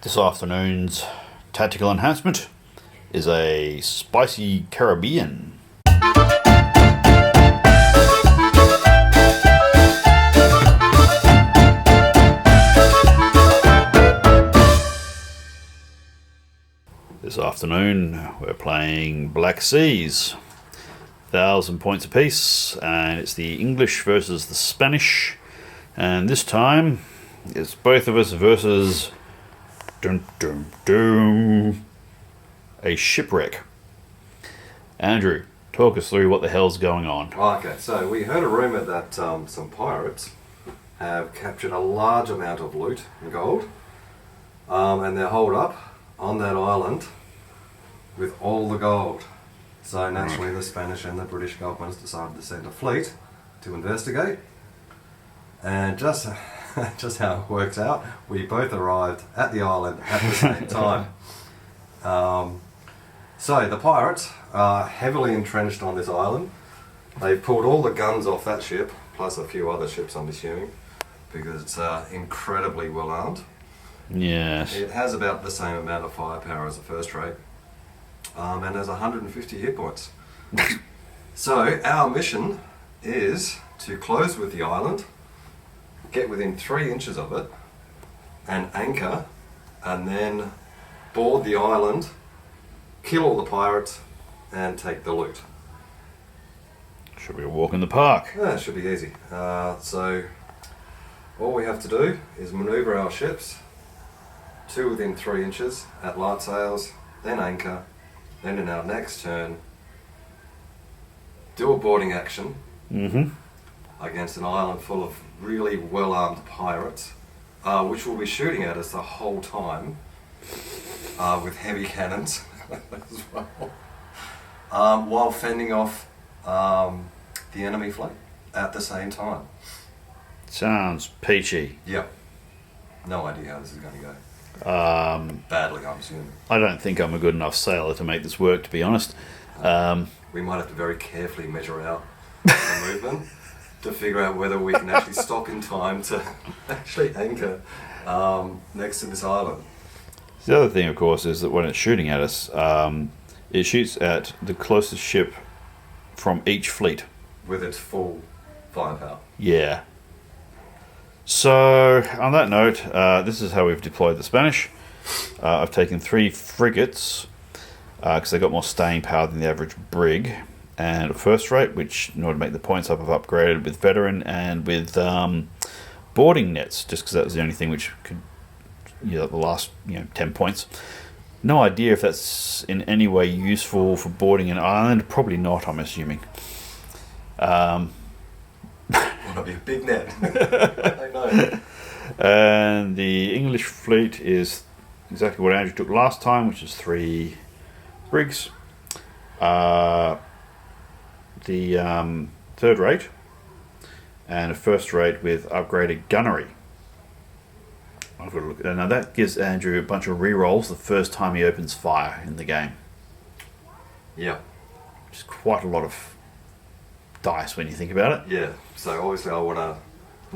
This afternoon's tactical enhancement is a spicy Caribbean. This afternoon we're playing Black Seas, 1,000 points apiece, and it's the English versus the Spanish, and this time it's both of us versus a shipwreck. Andrew, talk us through what the hell's going on. Okay, so we heard a rumour that some pirates have captured a large amount of loot and gold, and they're holed up on that island with all the gold. So naturally the Spanish and the British governments decided to send a fleet to investigate, and just how it works out, we both arrived at the island at the same time. So the pirates are heavily entrenched on this island. They've pulled all the guns off that ship, plus a few other ships I'm assuming, because it's incredibly well armed. Yes. It has about the same amount of firepower as the first rate, and has 150 hit points. So our mission is to close with the island, get within 3 inches of it, and anchor, and then board the island, kill all the pirates, and take the loot. Should be a walk in the park. Yeah, it should be easy. So all we have to do is manoeuvre our ships to within 3 inches at light sails, then anchor, then in our next turn do a boarding action against an island full of really well-armed pirates, which will be shooting at us the whole time with heavy cannons as well, while fending off the enemy fleet at the same time. Sounds peachy. Yep. No idea how this is going to go. Badly, I'm assuming. I don't think I'm a good enough sailor to make this work, to be honest. We might have to very carefully measure out the movement to figure out whether we can actually stop in time to actually anchor next to this island. The other thing, of course, is that when it's shooting at us, it shoots at the closest ship from each fleet. With its full firepower. Yeah. So, on that note, this is how we've deployed the Spanish. I've taken 3 frigates, because they got more staying power than the average brig, and a first rate, which in order to make the points up, I've upgraded with veteran and with boarding nets, just because that was the only thing which could, the last 10 points. No idea if that's in any way useful for boarding an island. Probably not, I'm assuming. That'll be a big net. I know. And the English fleet is exactly what Andrew took last time, which is 3 brigs. The third rate and a first rate with upgraded gunnery. I've got to look. Now that gives Andrew a bunch of re-rolls the first time he opens fire in the game. Yeah. Which is quite a lot of dice when you think about it. Yeah. So obviously I want to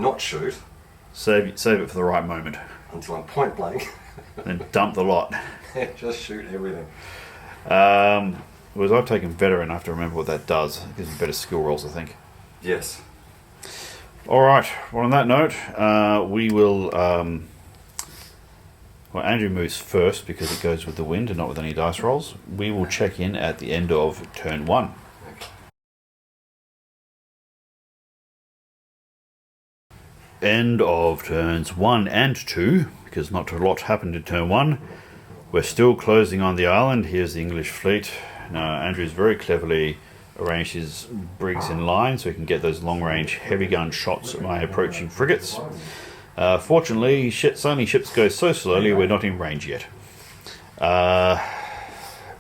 not shoot. Save it for the right moment. Until I'm point blank. And dump the lot. Just shoot everything. Whereas I've taken veteran, I have to remember what that does. It gives me better skill rolls, I think. Yes. Alright, well on that note, we will... well, Andrew moves first because it goes with the wind and not with any dice rolls. We will check in at the end of turn 1. End of turns 1 and 2, because not a lot happened in turn 1. We're still closing on the island. Here's the English fleet. Now Andrew's very cleverly arranged his brigs in line so he can get those long-range heavy gun shots at my approaching frigates. Fortunately, sailing ships go so slowly we're not in range yet.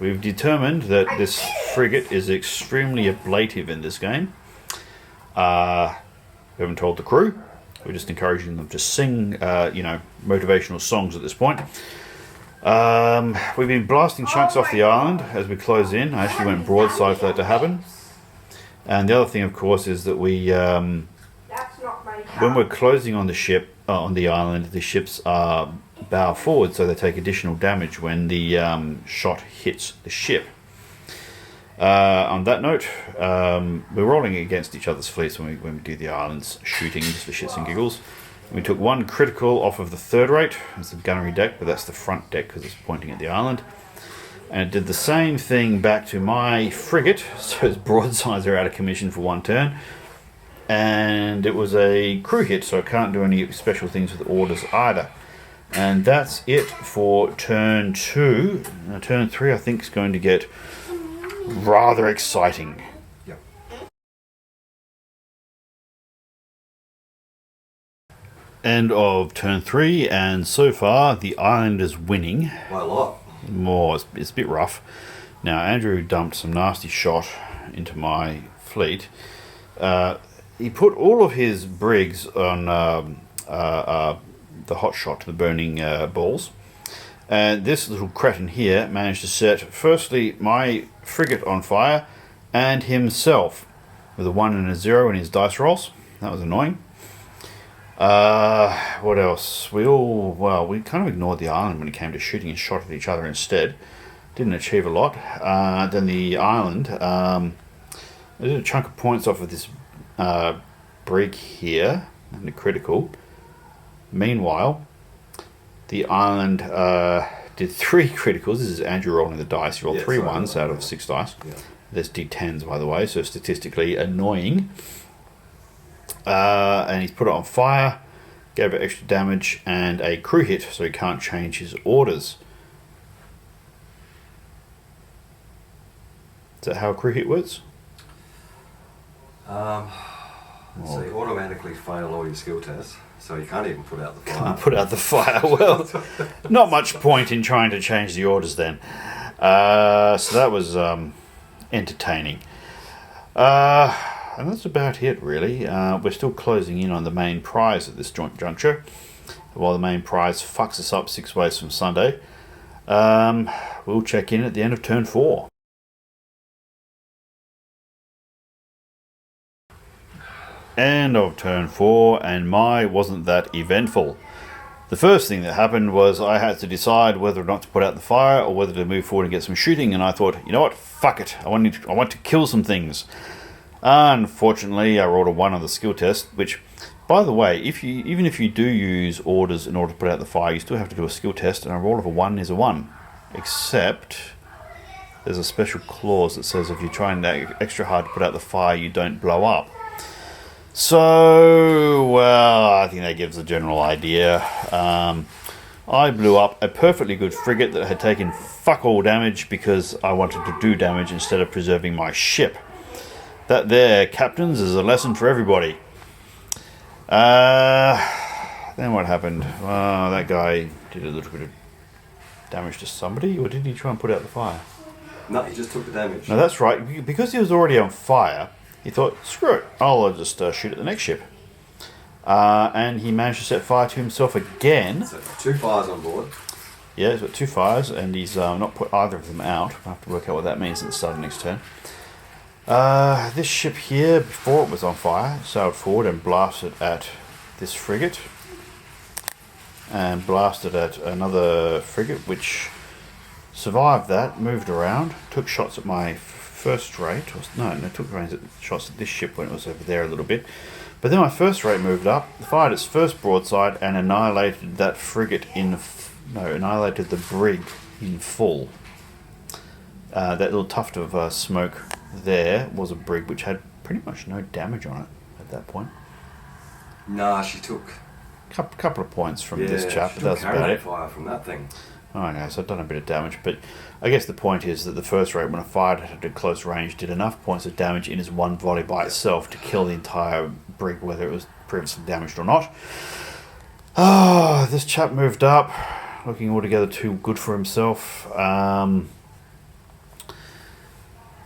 We've determined that this frigate is extremely ablative in this game. We haven't told the crew. We're just encouraging them to sing, motivational songs at this point. We've been blasting chunks off the island as we close in. I actually went broadside for that to happen. And the other thing, of course, is that we, when we're closing on the ship, on the island, the ships are bow forward, so they take additional damage when the shot hits the ship. On that note, we're rolling against each other's fleets when we do the islands shooting, just for shits and giggles. We took one critical off of the third rate. It's the gunnery deck, but that's the front deck because it's pointing at the island. And it did the same thing back to my frigate, so its broadsides are out of commission for one turn. And it was a crew hit, so it can't do any special things with orders either. And that's it for turn 2. Now, turn 3 I think is going to get rather exciting. Yep. End of turn 3, and so far the island is winning. By a lot. More, it's a bit rough. Now, Andrew dumped some nasty shot into my fleet. He put all of his brigs on the hot shot to the burning balls. And this little cretin here managed to set, firstly, my frigate on fire and himself with a 1 and a 0 in his dice rolls. That was annoying. What else? We kind of ignored the island when it came to shooting and shot at each other instead. Didn't achieve a lot. Then the island, I did a chunk of points off of this brig here, and the critical. Meanwhile, the island did 3 criticals. This is Andrew rolling the dice. He rolled 3 ones out of 6 dice. Yeah. There's D10s, by the way, so statistically annoying. And he's put it on fire, gave it extra damage, and a crew hit, so he can't change his orders. Is that how a crew hit works? So you automatically fail all your skill tests, so you can't even put out the fire. Can't put out the fire. Well, not much point in trying to change the orders then. So that was entertaining. And that's about it, really. We're still closing in on the main prize at this joint juncture. While the main prize fucks us up 6 ways from Sunday, we'll check in at the end of turn 4. End of turn 4, and my wasn't that eventful. The first thing that happened was I had to decide whether or not to put out the fire or whether to move forward and get some shooting, and I thought, you know what, fuck it, I want to kill some things. Unfortunately, I rolled a 1 on the skill test, which, by the way, even if you do use orders in order to put out the fire, you still have to do a skill test, and a roll of a 1 is a 1. Except there's a special clause that says if you're trying extra hard to put out the fire, you don't blow up. So, well, I think that gives a general idea. I blew up a perfectly good frigate that had taken fuck all damage because I wanted to do damage instead of preserving my ship. That there, captains, is a lesson for everybody. Then what happened? That guy did a little bit of damage to somebody, or did he try and put out the fire? No, he just took the damage. No, that's right. Because he was already on fire, he thought, screw it, I'll just shoot at the next ship. And he managed to set fire to himself again. So 2 fires on board. Yeah, he's got 2 fires, and he's not put either of them out. I'll have to work out what that means at the start of next turn. This ship here, before it was on fire, sailed forward and blasted at this frigate. And blasted at another frigate, which survived that, moved around, took shots at my first rate. Took shots at this ship when it was over there a little bit. But then my first rate moved up, fired its first broadside, and annihilated that frigate annihilated the brig in full. That little tuft of smoke there was a brig which had pretty much no damage on it at that point. Nah, she took Couple of points from this chap, but that's about it. Fire from that thing. Oh, no, so I've done a bit of damage, but I guess the point is that the first rate, when I fired it at close range, did enough points of damage in its one volley by itself to kill the entire brig, whether it was previously damaged or not. This chap moved up, looking altogether too good for himself.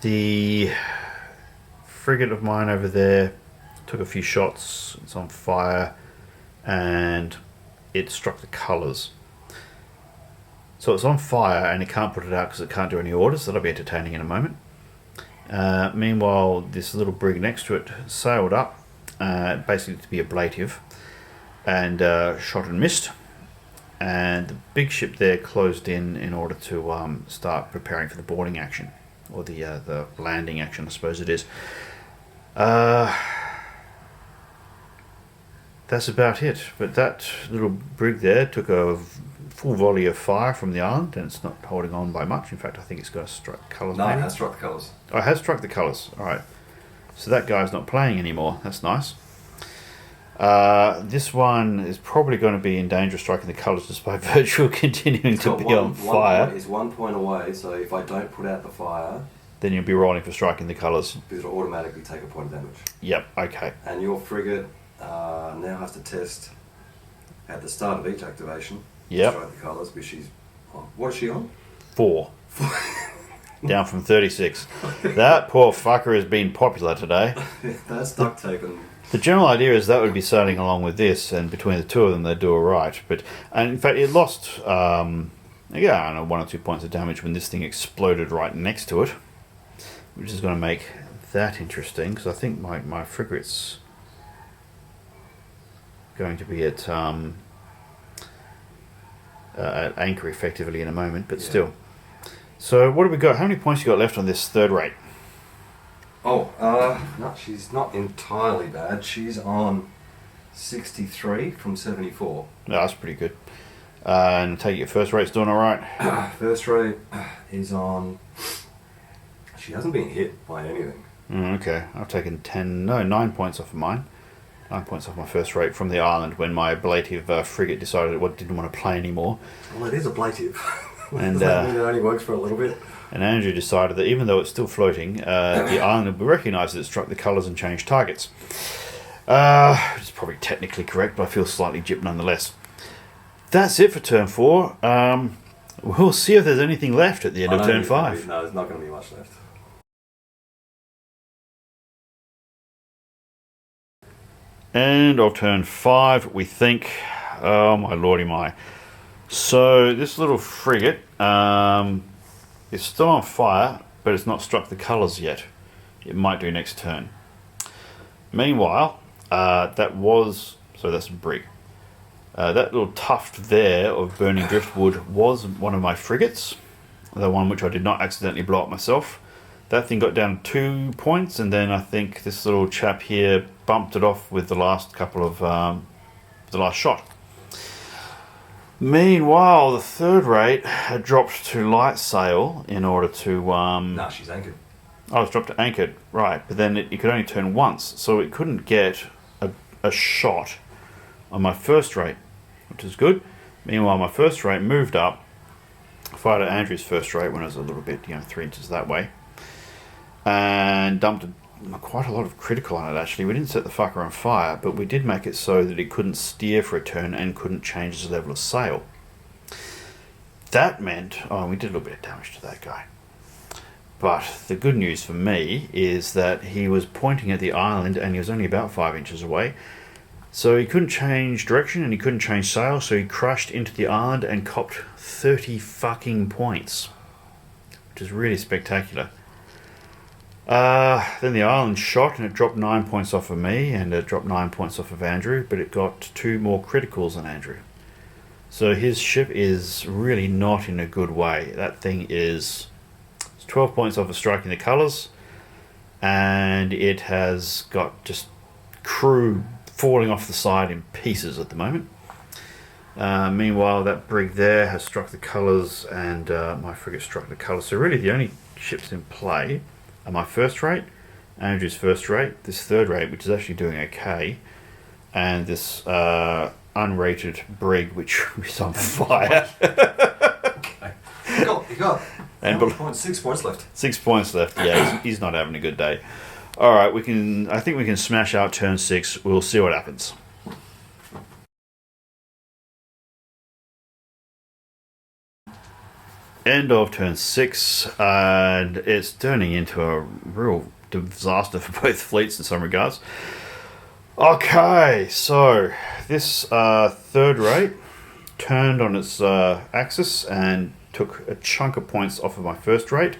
The frigate of mine over there took a few shots. It's on fire, and it struck the colours. So it's on fire, and it can't put it out because it can't do any orders. That'll be entertaining in a moment. Meanwhile, this little brig next to it sailed up, basically to be ablative, and shot and missed. and the big ship there closed in order to start preparing for the boarding action, or the landing action, I suppose it is. That's about it. But that little brig there took a full volley of fire from the island, and it's not holding on by much. In fact, I think it's got to strike colours. No, maybe. it has struck the colours. Oh, it has struck the colours. All right. So that guy's not playing anymore. That's nice. This one is probably going to be in danger of striking the colours just by virtue of continuing to be on fire. Is 1 point away, so if I don't put out the fire, then you'll be rolling for striking the colours. it'll automatically take a point of damage. Yep, okay. And your frigate now has to test at the start of each activation. Yep. Strike the colours, which she's on. What is she on? 4. Down from 36. That poor fucker has been popular today. That's duct tape and... The general idea is that would be sailing along with this, and between the two of them they'd do alright. And in fact, it lost, I don't know, 1 or 2 points of damage when this thing exploded right next to it, which is going to make that interesting, because I think my frigate's going to be at anchor effectively in a moment, but still. So what have we got? How many points you got left on this third rate? Oh, no, she's not entirely bad. She's on 63 from 74. No, that's pretty good. And take it your first rate's doing alright? First rate is on... She hasn't been hit by anything. Okay, I've taken 9 points off of mine. 9 points off my first rate from the island when my ablative frigate decided it didn't want to play anymore. Well, it is ablative. And Does that mean it only works for a little bit? And Andrew decided that even though it's still floating, the island would be recognised that it struck the colours and changed targets. It's probably technically correct, but I feel slightly gypped nonetheless. That's it for turn 4. We'll see if there's anything left at the end of turn 5. No, there's not going to be much left. End of turn 5, we think. Oh my lordy my. So this little frigate is still on fire, but it's not struck the colours yet. It might do next turn. Meanwhile, that's a brig. That little tuft there of burning driftwood was one of my frigates, the one which I did not accidentally blow up myself. That thing got down 2 points, and then I think this little chap here bumped it off with the last couple of the last shot. Meanwhile, the third rate had dropped to light sail in order to... No, she's anchored. Oh, it's dropped to anchored, right. But then it could only turn once, so it couldn't get a shot on my first rate, which is good. Meanwhile, my first rate moved up, fired at Andrew's first rate when it was a little bit, 3 inches that way, and dumped quite a lot of critical on it, actually. We didn't set the fucker on fire, but we did make it so that it couldn't steer for a turn and couldn't change its level of sail. That meant, we did a little bit of damage to that guy. But the good news for me is that he was pointing at the island and he was only about 5 inches away. So he couldn't change direction and he couldn't change sail, so he crashed into the island and copped 30 fucking points, which is really spectacular. Then the island shot and it dropped 9 points off of me, and it dropped 9 points off of Andrew, but it got 2 more criticals than Andrew. So his ship is really not in a good way. That thing is 12 points off of striking the colours, and it has got just crew falling off the side in pieces at the moment. Meanwhile, that brig there has struck the colours, and my frigate struck the colours. So really the only ships in play are my first rate, Andrew's first rate, this third rate, which is actually doing okay, and this unrated brig, which is on fire. Okay. You got And 6 points left. 6 points left. Yeah, he's not having a good day. All right, I think we can smash out turn 6. We'll see what happens. End of turn 6, and it's turning into a real disaster for both fleets in some regards. Okay, so this third rate turned on its axis and took a chunk of points off of my first rate.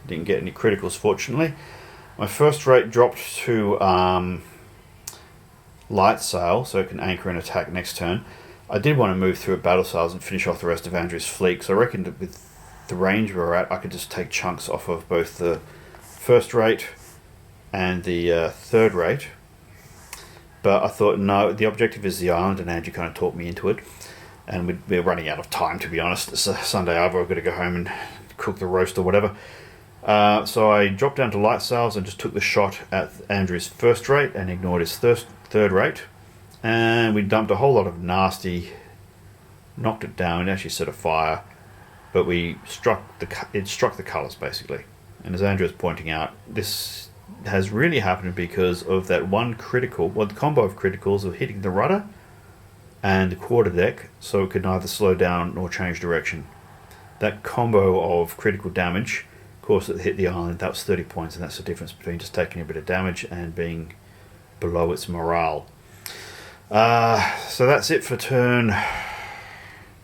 Didn't get any criticals, fortunately. My first rate dropped to light sail, so it can anchor and attack next turn. I did want to move through at battle cells and finish off the rest of Andrew's fleet, because I reckoned that with the range we were at, I could just take chunks off of both the first rate and the third rate. But I thought, no, the objective is the island, and Andrew kind of talked me into it. And we're running out of time, to be honest. It's a Sunday over, I've got to go home and cook the roast or whatever. So I dropped down to light sails and just took the shot at Andrew's first rate and ignored his third rate. And we dumped a whole lot of nasty, knocked it down, it actually set a fire, but it struck the colours basically. And as Andrew was pointing out, this has really happened because of that one critical, well, the combo of criticals of hitting the rudder and the quarterdeck, so it could neither slow down nor change direction. That combo of critical damage, of course, it hit the island, that was 30 points, and that's the difference between just taking a bit of damage and being below its morale. So that's it for turn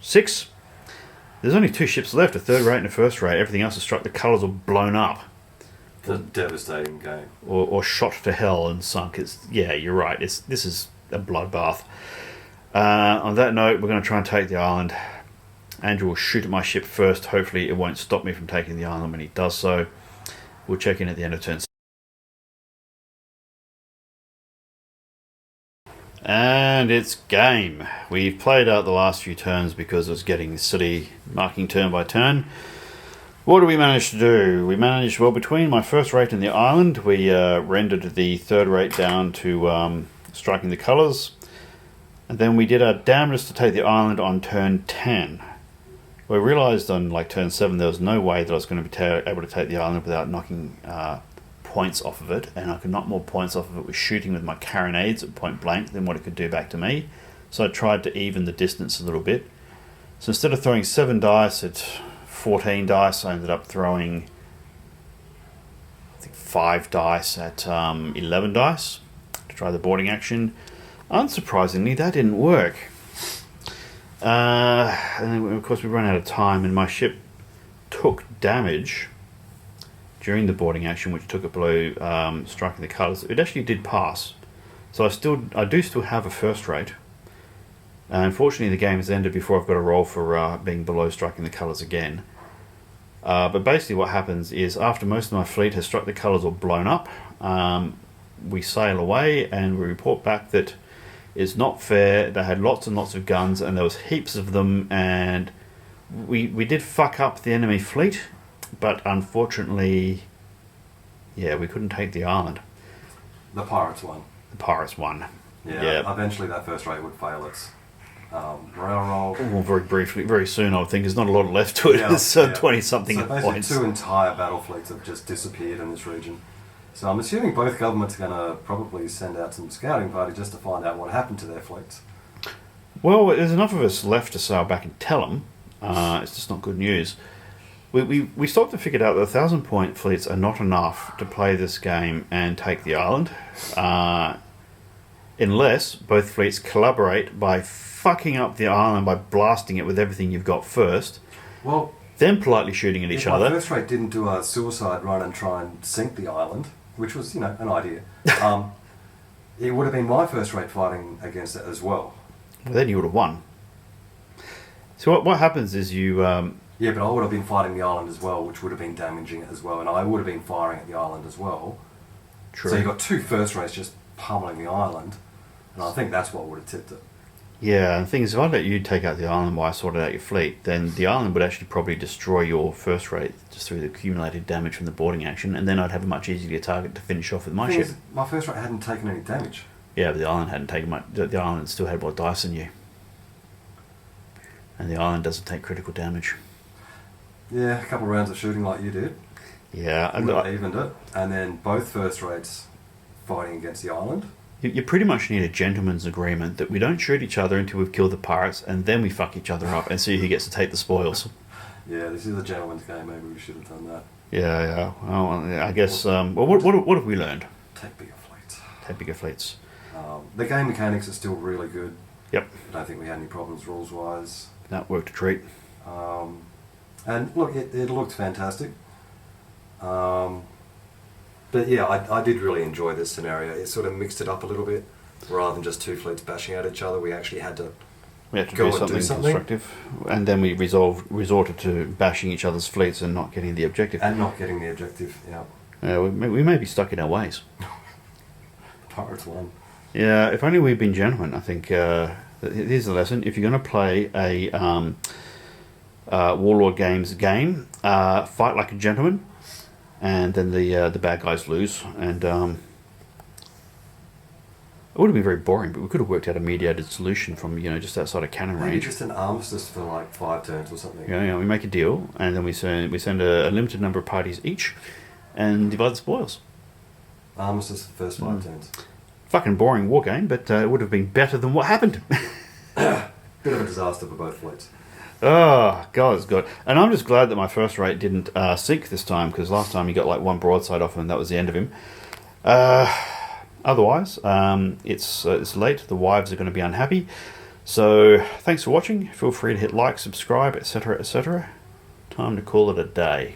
6. There's only 2 ships left, a third rate and a first rate. Everything else has struck the colours or blown up. It's a devastating game. Or shot to hell and sunk. Yeah, you're right. This is a bloodbath. On that note, we're going to try and take the island. Andrew will shoot at my ship first. Hopefully it won't stop me from taking the island when he does so. We'll check in at the end of turn 6. And it's game. We've played out the last few turns because it was getting silly, marking turn by turn. What do we manage to do? We managed, well, between my first rate and the island, we rendered the third rate down to striking the colours. And then we did our damnedest to take the island on turn 10. We realised on turn 7 there was no way that I was going to be able to take the island without knocking points off of it, and I could knock more points off of it with shooting with my carronades at point blank than what it could do back to me. So I tried to even the distance a little bit. So instead of throwing 7 dice at 14 dice, I ended up throwing, I think, 5 dice at 11 dice to try the boarding action. Unsurprisingly, that didn't work. And then, of course, we ran out of time, and my ship took damage during the boarding action, which took it below striking the colours. It actually did pass, so I do still have a first rate. Unfortunately, the game has ended before I've got a roll for being below striking the colours again. But basically what happens is, after most of my fleet has struck the colours or blown up, we sail away and we report back that it's not fair. They had lots and lots of guns and there was heaps of them, and we did fuck up the enemy fleet, but unfortunately, yeah, we couldn't take the island. The pirates won. The pirates won. Yeah. Eventually that first rate would fail its morale roll. Well, very briefly, very soon, I would think. There's not a lot left to it. It's 20-something so basically points. 2 entire battle fleets have just disappeared in this region. So I'm assuming both governments are going to probably send out some scouting party just to find out what happened to their fleets. Well, there's enough of us left to sail back and tell them. It's just not good news. We stopped and figured out that 1,000-point fleets are not enough to play this game and take the island, unless both fleets collaborate by fucking up the island by blasting it with everything you've got first. Well, then politely shooting at each other. If my first rate didn't do a suicide run and try and sink the island, which was, an idea, it would have been my first rate fighting against it as well. Well, then you would have won. So what happens is you... Yeah, but I would have been fighting the island as well, which would have been damaging it as well, and I would have been firing at the island as well. True. So you've got 2 first rates just pummeling the island, and I think that's what would have tipped it. Yeah, and the thing is, if I let you take out the island while I sorted out your fleet, then the island would actually probably destroy your first rate just through the accumulated damage from the boarding action, and then I'd have a much easier target to finish off with my ship. My first rate hadn't taken any damage. Yeah, but the island hadn't taken much. The island still had more dice than you, and the island doesn't take critical damage. Yeah, a couple of rounds of shooting like you did. Yeah, would have evened it, and then both first rates fighting against the island. You pretty much need a gentleman's agreement that we don't shoot each other until we've killed the pirates, and then we fuck each other up and see who gets to take the spoils. Yeah, this is a gentleman's game. Maybe we should have done that. Yeah. Well, I guess. What have we learned? Take bigger fleets. Take bigger fleets. The game mechanics are still really good. Yep. I don't think we had any problems rules-wise. That worked a treat. And look, it looked fantastic. But yeah, I did really enjoy this scenario. It sort of mixed it up a little bit. Rather than just 2 fleets bashing at each other, we actually had to We had to go do and do something something. constructive, and then we resorted to bashing each other's fleets and not getting the objective. And not getting the objective. Yeah. We may be stuck in our ways. The pirates won. Yeah, if only we'd been gentlemen. I think here's the lesson: if you're going to play a Warlord Games game, fight like a gentleman, and then the bad guys lose. And it would have been very boring, but we could have worked out a mediated solution from just outside of cannon Maybe range. just an armistice for like 5 turns or something. Yeah, we make a deal, and then we send a limited number of parties each, and divide the spoils. Armistice for the first 5 turns. Fucking boring war game, but it would have been better than what happened. Bit of a disaster for both fleets. Oh, God, it's good. And I'm just glad that my first rate didn't sink this time, because last time he got like one broadside off him, and that was the end of him. Otherwise, it's late. The wives are going to be unhappy. So, thanks for watching. Feel free to hit like, subscribe, etc., etc. Time to call it a day.